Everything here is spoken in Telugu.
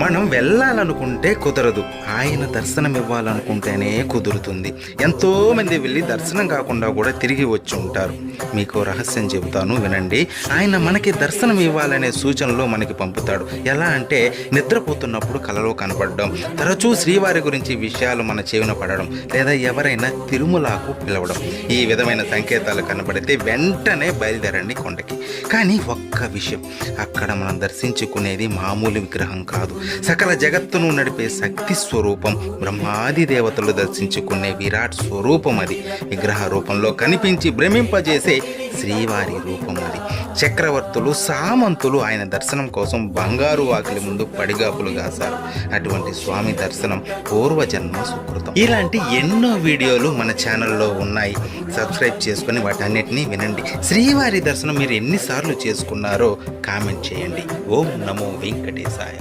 మనం వెళ్ళాలనుకుంటే కుదరదు, ఆయన దర్శనం ఇవ్వాలనుకుంటేనే కుదురుతుంది. ఎంతోమంది వెళ్ళి దర్శనం కాకుండా కూడా తిరిగి వచ్చి ఉంటారు. మీకు రహస్యం చెబుతాను, వినండి. ఆయన మనకి దర్శనం ఇవ్వాలనే సూచనలు మనకి పంపుతాడు. ఎలా అంటే నిద్రపోతున్నప్పుడు కలలో కనపడడం, తరచూ శ్రీవారి గురించి విషయాలు మన చెవిన పడడం, లేదా ఎవరైనా తిరుమలకు పిలవడం. ఈ విధమైన సంకేతాలు కనబడితే వెంటనే బయలుదేరండి కొండకి. కానీ ఒక్క విషయం, అక్కడ మనం దర్శించుకునేది మామూలు విగ్రహం కాదు, సకల జగత్తును నడిపే శక్తి స్వరూపం, బ్రహ్మాది దేవతలు దర్శించుకునే విరాట్ స్వరూపం అది. విగ్రహ రూపంలో కనిపించి భ్రమింపజేసే శ్రీవారి రూపం అది. చక్రవర్తులు, సామంతులు ఆయన దర్శనం కోసం బంగారు వాకిలి ముందు పడిగాపులు కాశారు. అటువంటి స్వామి దర్శనం పూర్వజన్మ సుకృతం. ఇలాంటి ఎన్నో వీడియోలు మన ఛానల్లో ఉన్నాయి. సబ్స్క్రైబ్ చేసుకుని వాటన్నిటినీ వినండి. శ్రీవారి దర్శనం మీరు ఎన్నిసార్లు చేసుకున్నారో కామెంట్ చేయండి. ఓం నమో వెంకటేశాయ.